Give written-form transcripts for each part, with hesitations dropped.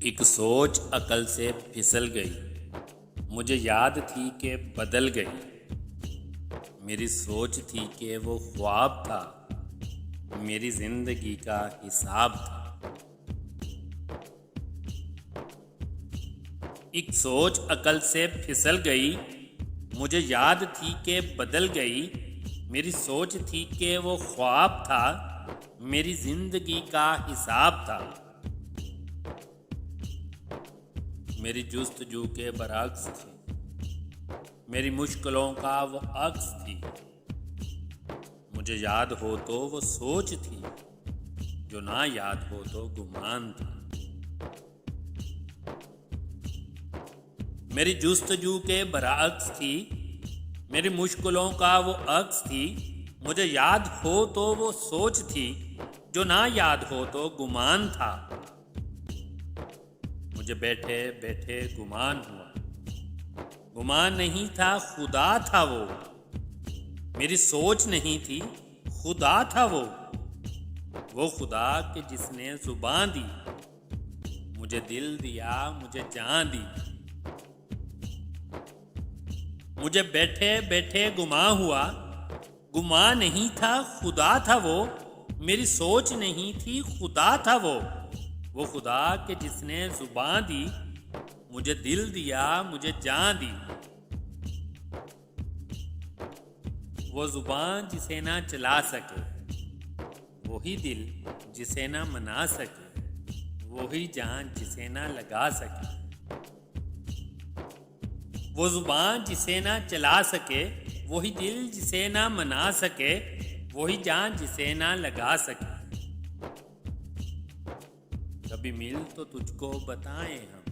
ایک سوچ عقل سے پھسل گئی، مجھے یاد تھی کہ بدل گئی۔ میری سوچ تھی کہ وہ خواب تھا، میری زندگی کا حساب تھا۔ ایک سوچ عقل سے پھسل گئی، مجھے یاد تھی کہ بدل گئی۔ میری سوچ تھی کہ وہ خواب تھا، میری زندگی کا حساب تھا۔ میری جستجو کے برعکس تھی، میری مشکلوں کا وہ عکس تھی۔ مجھے یاد ہو تو وہ سوچ تھی، جو نہ یاد ہو تو گمان تھا۔ میری جستجو کے برعکس تھی، میری مشکلوں کا وہ عکس تھی۔ مجھے یاد ہو تو وہ سوچ تھی، جو نہ یاد ہو تو گمان تھا۔ مجھے بیٹھے بیٹھے گمان ہوا، گمان نہیں تھا خدا تھا وہ۔ میری سوچ نہیں تھی خدا تھا وہ خدا کہ جس نے زبان دی، مجھے دل دیا، مجھے جان دی۔ مجھے بیٹھے بیٹھے گمان ہوا، گمان نہیں تھا خدا تھا وہ۔ میری سوچ نہیں تھی خدا تھا وہ خدا کہ جس نے زبان دی، مجھے دل دیا، مجھے جان دی۔ وہ زبان جسے نہ چلا سکے، وہی دل جسے نہ منا سکے، وہی جان جسے نہ لگا سکے۔ وہ زبان جسے نہ چلا سکے، وہی دل جسے نہ منا سکے، وہی جان جسے نہ لگا سکے۔ کبھی مل تو تجھ کو بتائیں ہم،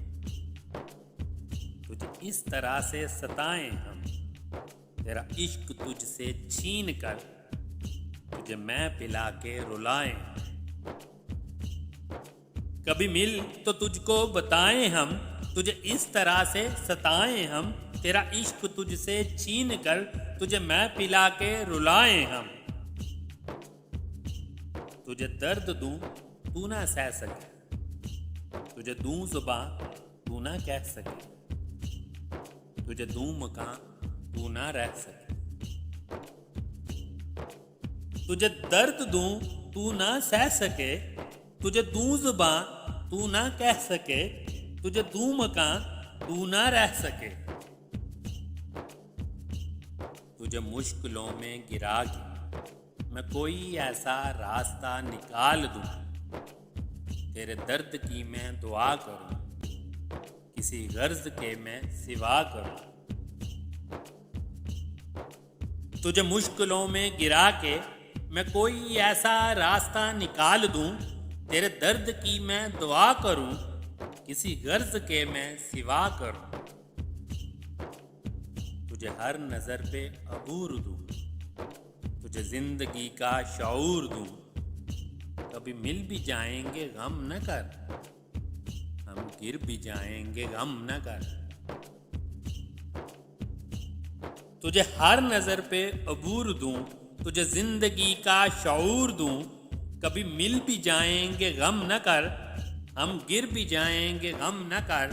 تجھ اس طرح سے ستائیں ہم، تیرا عشق تجھ سے چھین کر تجھے میں پلا کے رلائیں۔ کبھی مل تو تجھ کو بتائیں ہم، تجھے اس طرح سے ستائیں ہم، تیرا عشق تجھ سے چھین کر تجھے میں پلا کے رلائیں ہم۔ تجھے درد دوں تو نہ سہ سکے، تجھے دوں زباں تو نہ کہہ سکے، تجھے دوں مکان تو نہ رہ سکے۔ تجھے درد دوں تو نہ سہ سکے، تجھے دوں زباں تو نہ کہہ سکے، تجھے دوں مکان تو نہ رہ سکے۔ تجھے مشکلوں میں گرا کے میں کوئی ایسا راستہ نکال دوں، تیرے درد کی میں دعا کروں، کسی غرض کے میں سوا کروں۔ تجھے مشکلوں میں گرا کے میں کوئی ایسا راستہ نکال دوں، تیرے درد کی میں دعا کروں، کسی غرض کے میں سوا کروں۔ تجھے ہر نظر پہ عبور دوں، تجھے زندگی کا شعور دوں۔ کبھی مل بھی جائیں گے غم نہ کر، ہم گر بھی جائیں گے غم نہ کر۔ تجھے ہر نظر پہ عبور دوں، تجھے زندگی کا شعور دوں۔ کبھی مل بھی جائیں گے غم نہ کر، ہم گر بھی جائیں گے غم نہ کر۔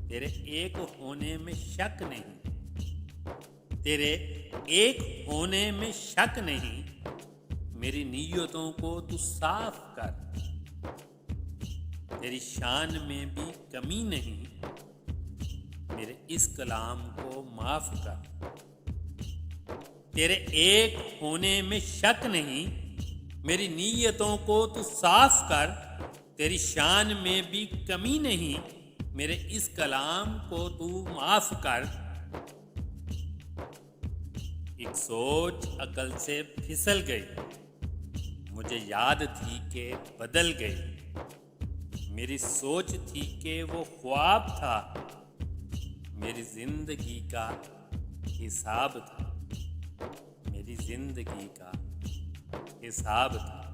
تیرے ایک ہونے میں شک نہیں، تیرے ایک ہونے میں شک نہیں، میری نیتوں کو تو صاف کر، تیری شان میں بھی کمی نہیں، میرے اس کلام کو معاف کر۔ تیرے ایک ہونے میں شک نہیں، میری نیتوں کو تو صاف کر، تیری شان میں بھی کمی نہیں، میرے اس کلام کو تو معاف کر۔ ایک سوچ عقل سے پھسل گئی، مجھے یاد تھی کہ بدل گئی۔ میری سوچ تھی کہ وہ خواب تھا، میری زندگی کا حساب تھا، میری زندگی کا حساب تھا۔